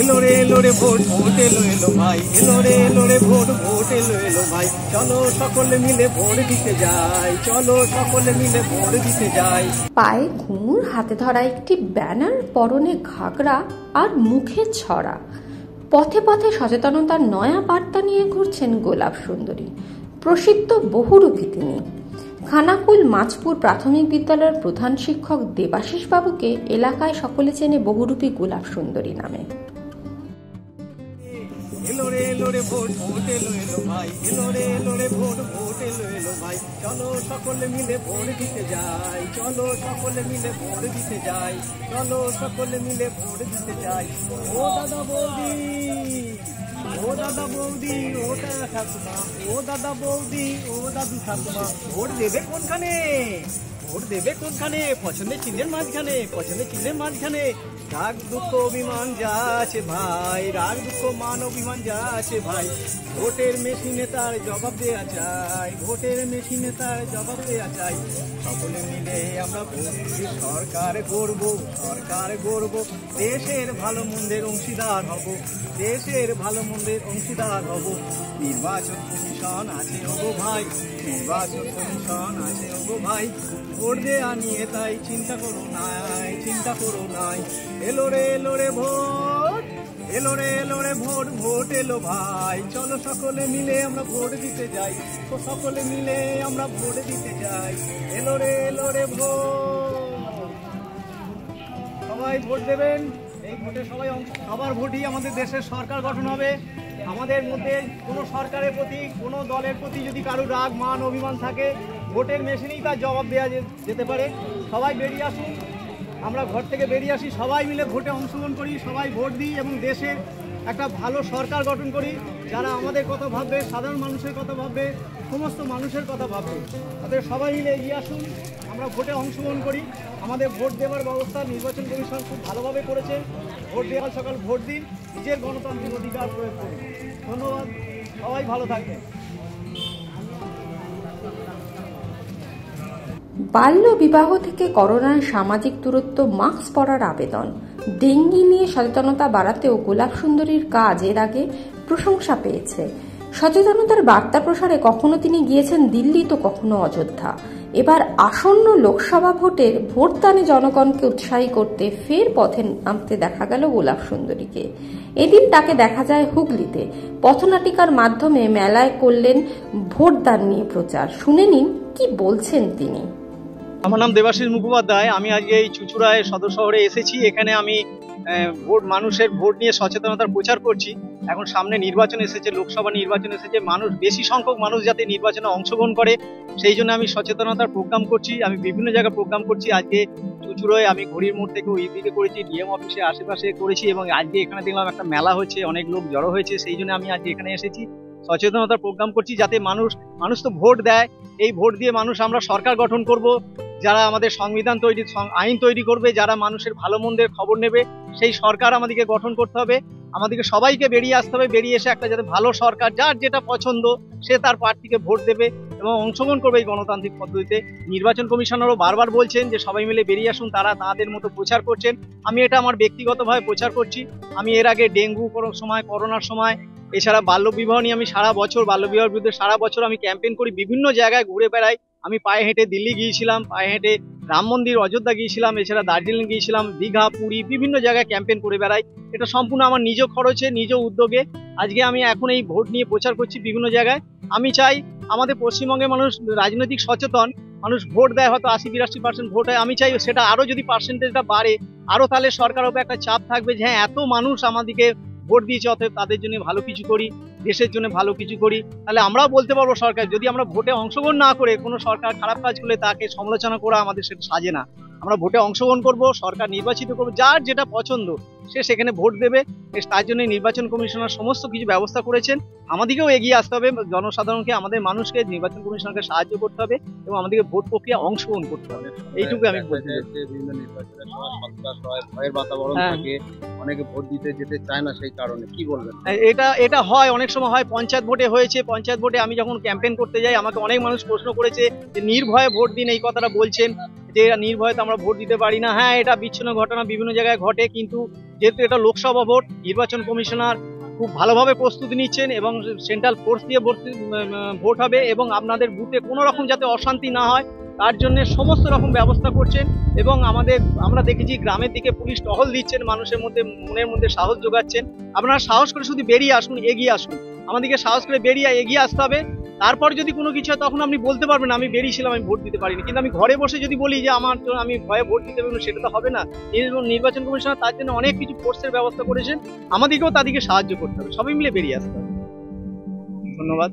এলো রে vote vote এলো এলো ভাই, এলো রে ভোট ভোট এলো এলো ভাই, চলো সকলে মিলে ভোট দিতে যাই, চলো সকলে মিলে ভোট দিতে যাই। পায়ে ঘুঙুর, হাতে ধরা একটি ব্যানার, পরনে ঘাগরা আর মুখে ছড়া, পথে পথে সচেতনতার নয়া বার্তা নিয়ে ঘুরছেন গোলাপ সুন্দরী। প্রসিদ্ধ বহুরূপী তিনি। খানাকুল মাছপুর প্রাথমিক বিদ্যালয়ের প্রধান শিক্ষক দেবাশিস বাবুকে এলাকায় সকলে চেনে বহুরূপী গোলাপ সুন্দরী নামে। এলো রে ভোট ভোট এলো এলো ভাই, এলো রে ভোট ভোট এলো এলো ভাই, চলো সকলে মিলে ভোট দিতে যাই, চলো সকলে মিলে ভোট দিতে যাই, চলো সকলে মিলে ভোট দিতে যাই। ও দাদা বৌদি, ও দাদা বৌদি, ও দাদা ঠাকুমা, ও দাদা বৌদি, ও দাদু ঠাকুমা, ভোট দেবে কোনখানে, ভোট দেবে কোনখানে? পছন্দের চিহ্নের মাঝখানে, পছন্দের চিহ্নের মাঝখানে। রাগ দুঃখ অভিমান যা আছে ভাই, রাগ দুঃখ মান অভিমান যা আছে ভাই, ভোটের মেশিনে তার জবাব দেয়া চাই, ভোটের মেশিনে তার জবাব দেয়া চাই। সকলে মিলে আমরা সরকার গড়ব, সরকার গড়ব, দেশের ভালো মন্দের অংশীদার হব, দেশের ভালো মন্দের অংশীদার হব। নির্বাচন কমিশন আছে ওগো ভাই, নির্বাচন কমিশন আছে ওগো ভাই, ভোট দেয়া নিয়ে তাই চিন্তা করো নাই, চিন্তা করো নাই। এলো রে ভোট, এলো রে ভোট ভোট এলো ভাই, চলো সকলে মিলে আমরা ভোট দিতে যাই, তো সকলে মিলে আমরা ভোট দিতে যাই। এলো রে ভোট, সবাই ভোট দেবেন। এই ভোটে সবাই সবার ভোটই আমাদের দেশের সরকার গঠন হবে। আমাদের মধ্যে কোনো সরকারের প্রতি, কোনো দলের প্রতি যদি কারো রাগ মান অভিমান থাকে, ভোটের মেশিনেই তার জবাব দেওয়া যেতে পারে। সবাই বেরিয়ে আসুন, আমরা ঘর থেকে বেরিয়ে আসি, সবাই মিলে ভোটে অংশগ্রহণ করি, সবাই ভোট দিই এবং দেশের একটা ভালো সরকার গঠন করি, যারা আমাদের কথা ভাববে, সাধারণ মানুষের কথা ভাববে, সমস্ত মানুষের কথা ভাববে। তাদের সবাই মিলে এগিয়ে আসুন, আমরা ভোটে অংশগ্রহণ করি। আমাদের ভোট দেওয়ার ব্যবস্থা নির্বাচন কমিশন খুব ভালোভাবে করেছে। ভোট দেওয়ার সকাল ভোট দিন, নিজের গণতান্ত্রিক অধিকার প্রয়োগ করুন। ধন্যবাদ, সবাই ভালো থাকবেন। বাল্য বিবাহ থেকে করোনার সামাজিক দূরত্ব, মাস্ক পরার আবেদন, ডেঙ্গি নিয়ে সচেতনতা বাড়াতেও গোলাপ সুন্দরীর কাজ এর আগে প্রশংসা পেয়েছে। সচেতনতার বার্তা প্রসারে কখনো তিনি গিয়েছেন দিল্লি, তো কখনো অযোধ্যা। এবার আসন্ন লোকসভা ভোটের ভোটদানে জনগণকে উৎসাহী করতে ফের পথে নামতে দেখা গেল গোলাপ সুন্দরীকে। এদিন তাকে দেখা যায় হুগলিতে, পথনাটিকার মাধ্যমে মেলায় করলেন ভোটদান নিয়ে প্রচার। শুনে নিন কি বলছেন তিনি। আমার নাম দেবাশিস মুখোপাধ্যায়। আমি আজকে এই চুঁচুড়ায় সদর শহরে এসেছি। এখানে আমি মানুষের ভোট নিয়ে সচেতনতার প্রচার করছি। এখন সামনে নির্বাচন এসেছে, লোকসভা নির্বাচন এসেছে, বেশি সংখ্যক মানুষ যাতে নির্বাচনে অংশগ্রহণ করে সেই জন্য আমি সচেতনতার প্রোগ্রাম করছি। আমি বিভিন্ন জায়গায় প্রোগ্রাম করছি। আজকে চুঁচুড়ায় আমি ঘড়ির মোড় থেকে ওই দিকে করেছি, ডিএম অফিসের আশেপাশে করেছি, এবং আজকে এখানে দেখলাম একটা মেলা হচ্ছে, অনেক লোক জড়ো হয়েছে, সেই জন্য আমি আজকে এখানে এসেছি। সচেতনতার প্রোগ্রাম করছি যাতে মানুষ তো ভোট দেয়, এই ভোট দিয়ে আমরা সরকার গঠন করব, যারা আমাদের সংবিধান তৈরি, আইন তৈরি করবে, যারা মানুষের ভালো মন্দের খবর নেবে, সেই সরকার আমাদেরকে গঠন করতে হবে। আমাদেরকে সবাইকে বেরিয়ে আসতে হবে, বেরিয়ে এসে একটা যাতে ভালো সরকার, যার যেটা পছন্দ সে তার প্রার্থীকে ভোট দেবে এবং অংশগ্রহণ করবে এই গণতান্ত্রিক পদ্ধতিতে। নির্বাচন কমিশনারও বারবার বলছেন যে সবাই মিলে বেরিয়ে আসুন, তারা তাদের মতো প্রচার করছেন। আমি এটা আমার ব্যক্তিগতভাবে প্রচার করছি। আমি এর আগে ডেঙ্গু সময়, করোনার সময়, এছাড়া বাল্যবিবাহ নিয়ে আমি সারা বছর, বাল্যবিবাহের বিরুদ্ধে সারা বছর আমি ক্যাম্পেইন করি, বিভিন্ন জায়গায় ঘুরে বেড়াই। আমি পায়ে হেঁটে দিল্লি গিয়েছিলাম, পায়ে হেঁটে রাম মন্দির অযোধ্যা গিয়েছিলাম, এছাড়া দার্জিলিং গিয়েছিলাম, দীঘা, পুরী, বিভিন্ন জায়গায় ক্যাম্পেইন করে বেড়াই। এটা সম্পূর্ণ আমার নিজ খরচে, নিজ উদ্যোগে। আজকে আমি এখন এই ভোট নিয়ে প্রচার করছি বিভিন্ন জায়গায়। আমি চাই আমাদের পশ্চিমবঙ্গের মানুষ রাজনৈতিক সচেতন, মানুষ ভোট দেয়, হয়তো 80-82% ভোট হয়। আমি চাই সেটা আরো যদি পার্সেন্টেজটা বাড়ে, আরো তাহলে সরকারের উপর একটা চাপ থাকবে যে হ্যাঁ, এত মানুষ আমাদেরকে ভোট দিয়েছে, অতএব তাদের জন্য ভালো কিছু করি, দেশের জন্য ভালো কিছু করি। তাহলে আমরাও বলতে পারবো সরকার, যদি আমরা ভোটে অংশগ্রহণ না করে কোনো সরকার খারাপ কাজ করলে তাকে সমালোচনা করা আমাদের সেটা সাজে না। আমরা ভোটে অংশগ্রহণ করব, সরকার নির্বাচিত করবো, যার যেটা পছন্দ সে সেখানে ভোট দেবে। তার জন্য নির্বাচন কমিশনার সমস্ত কিছু ব্যবস্থা করেছেন। আমাদেরকেও এগিয়ে আসতে হবে, জনসাধারণকে, আমাদের মানুষকে নির্বাচন কমিশনকে সাহায্য করতে হবে এবং আমাদেরকে ভোট প্রক্রিয়া অংশগ্রহণ করতে হবে। এইটুকু আমি বলতে চাই। বিভিন্ন নির্বাচনের সময় সন্ত্রাস হয়, ভয়ের বাতাবরণ থাকে, অনেকে ভোট দিতে যেতে চায় না, সেই কারণে কি বলবেন? এটা হয়, অনেক সময় হয়। পঞ্চায়েত ভোটে হয়েছে, পঞ্চায়েত ভোটে আমি যখন ক্যাম্পেইন করতে যাই আমাকে অনেক মানুষ প্রশ্ন করেছে যে নির্ভয়ে ভোট দিন, এই কথাটা বলছেন যে নির্ভয়ে তো আমরা ভোট দিতে পারি না। হ্যাঁ, এটা বিচ্ছিন্ন ঘটনা বিভিন্ন জায়গায় ঘটে, কিন্তু যেহেতু এটা লোকসভা ভোট, নির্বাচন কমিশনার খুব ভালোভাবে প্রস্তুতি নিচ্ছেন এবং সেন্ট্রাল ফোর্স দিয়ে ভোট হবে এবং আপনাদের বুথে কোনো রকম যাতে অশান্তি না হয় তার জন্য সমস্ত রকম ব্যবস্থা করছেন। এবং আমরা দেখেছি গ্রামের দিকে পুলিশ টহল দিচ্ছেন, মানুষের মনের মধ্যে সাহস যোগাচ্ছেন। আপনারা সাহস করে শুধু বেরিয়ে আসুন, এগিয়ে আসুন, আমাদেরকে সাহস করে এগিয়ে আসতে হবে। তারপর যদি কোনো কিছু হয় তখন আপনি বলতে পারবেন আমি বেরিয়েছিলাম, আমি ভোট দিতে পারিনি। কিন্তু আমি ঘরে বসে যদি বলি যে আমি ভয়ে ভোট দিতে পারবো, সেটা তো হবে না। নির্বাচন কমিশনার তার জন্য অনেক কিছু ফোর্সের ব্যবস্থা করেছেন, আমাদেরকেও তাদেরকে সাহায্য করতে হবে, সবাই মিলে বেরিয়ে আসতে হবে। ধন্যবাদ।